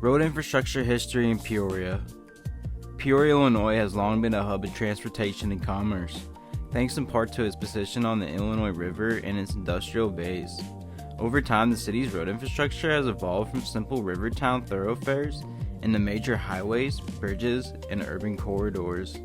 Road infrastructure history in Peoria. Peoria, Illinois has long been a hub of transportation and commerce, thanks in part to its position on the Illinois River and its industrial base. Over time, the city's road infrastructure has evolved from simple river town thoroughfares into major highways, bridges, and urban corridors.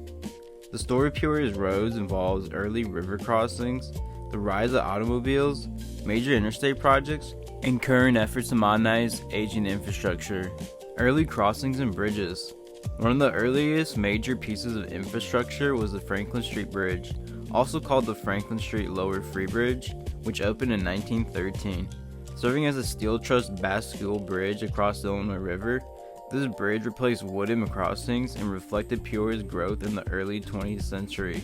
The story of Peoria's roads involves early river crossings, the rise of automobiles, major interstate projects, and current efforts to modernize aging infrastructure. Early crossings and bridges. One of the earliest major pieces of infrastructure was the Franklin Street Bridge, also called the Franklin Street Lower Free Bridge, which opened in 1913. Serving as a steel truss bascule bridge across the Illinois River, this bridge replaced wooden crossings and reflected Peoria's growth in the early 20th century.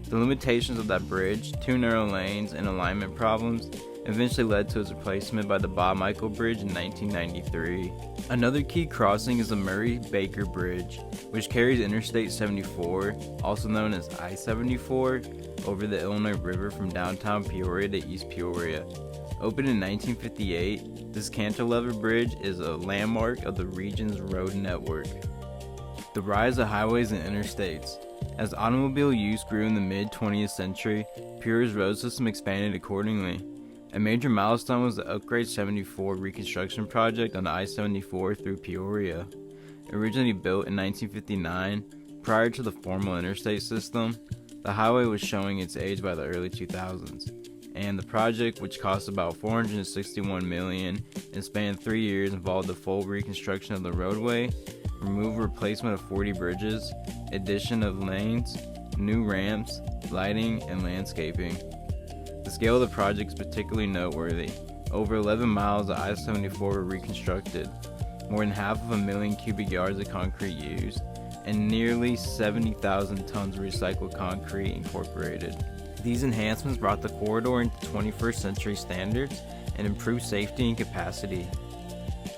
The limitations of that bridge, two narrow lanes, and alignment problems eventually led to its replacement by the Bob Michael Bridge in 1993. Another key crossing is the Murray-Baker Bridge, which carries Interstate 74, also known as I-74, over the Illinois River from downtown Peoria to East Peoria. Opened in 1958, this cantilever bridge is a landmark of the region's road network. The rise of highways and interstates. As automobile use grew in the mid-20th century, Peoria's road system expanded accordingly. A major milestone was the Upgrade 74 reconstruction project on the I-74 through Peoria. Originally built in 1959, prior to the formal interstate system, the highway was showing its age by the early 2000s, and the project, which cost about $461 million and spanned 3 years, involved the full reconstruction of the roadway, removal replacement of 40 bridges, addition of lanes, new ramps, lighting, and landscaping. The scale of the project is particularly noteworthy. Over 11 miles of I-74 were reconstructed, more than 500,000 cubic yards of concrete used, and nearly 70,000 tons of recycled concrete incorporated. These enhancements brought the corridor into 21st century standards and improved safety and capacity.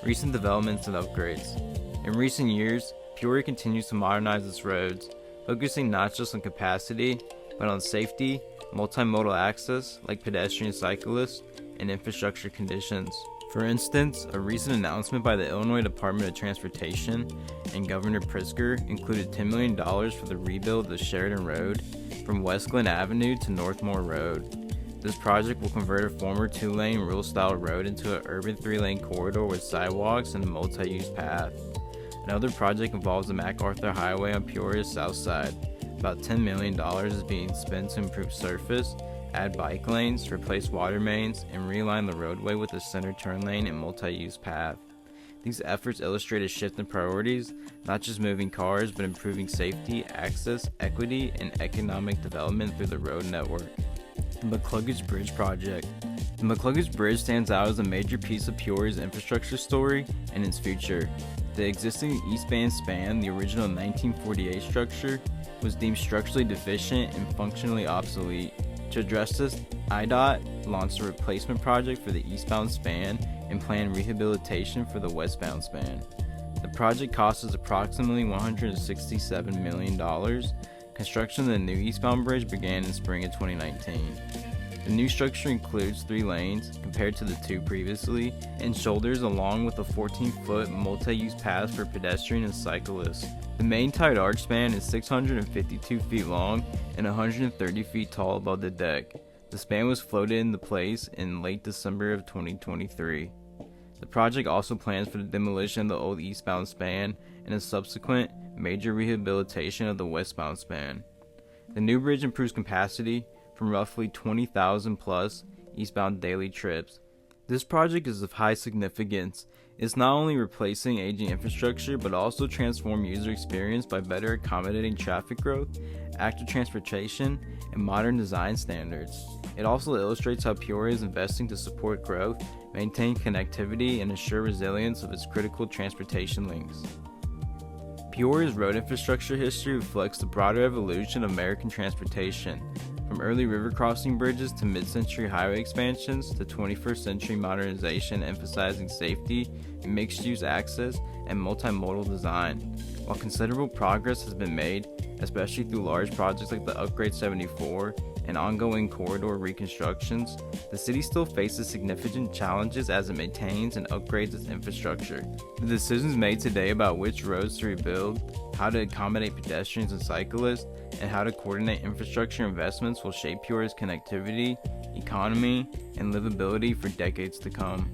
Recent developments and upgrades. In recent years, Peoria continues to modernize its roads, focusing not just on capacity, but on safety, multimodal access like pedestrian cyclists, and infrastructure conditions. For instance, a recent announcement by the Illinois Department of Transportation and Governor Pritzker included $10 million for the rebuild of the Sheridan Road from West Glen Avenue to Northmore Road. This project will convert a former 2-lane rural-style road into an urban 3-lane corridor with sidewalks and a multi-use path. Another project involves the MacArthur Highway on Peoria's south side. About $10 million is being spent to improve surface, add bike lanes, replace water mains, and realign the roadway with a center turn lane and multi-use path. These efforts illustrate a shift in priorities, not just moving cars, but improving safety, access, equity, and economic development through the road network. The McCluggage Bridge Project. The McCluggage Bridge stands out as a major piece of Peoria's infrastructure story and its future. The existing eastbound span, the original 1948 structure, was deemed structurally deficient and functionally obsolete. To address this, IDOT launched a replacement project for the eastbound span and planned rehabilitation for the westbound span. The project cost is approximately $167 million. Construction of the new eastbound bridge began in spring of 2019. The new structure includes 3 lanes, compared to the 2 previously, and shoulders along with a 14-foot multi-use path for pedestrian and cyclists. The main tied arch span is 652 feet long and 130 feet tall above the deck. The span was floated into place in late December of 2023. The project also plans for the demolition of the old eastbound span and a subsequent major rehabilitation of the westbound span. The new bridge improves capacity from roughly 20,000 plus eastbound daily trips. This project is of high significance. It's not only replacing aging infrastructure, but also transform user experience by better accommodating traffic growth, active transportation, and modern design standards. It also illustrates how Peoria is investing to support growth, maintain connectivity, and ensure resilience of its critical transportation links. Peoria's road infrastructure history reflects the broader evolution of American transportation, from early river crossing bridges to mid-century highway expansions to 21st century modernization emphasizing safety, mixed-use access, and multimodal design. While considerable progress has been made, especially through large projects like the Upgrade 74 and ongoing corridor reconstructions, the city still faces significant challenges as it maintains and upgrades its infrastructure. The decisions made today about which roads to rebuild, how to accommodate pedestrians and cyclists, and how to coordinate infrastructure investments will shape Peoria's connectivity, economy, and livability for decades to come.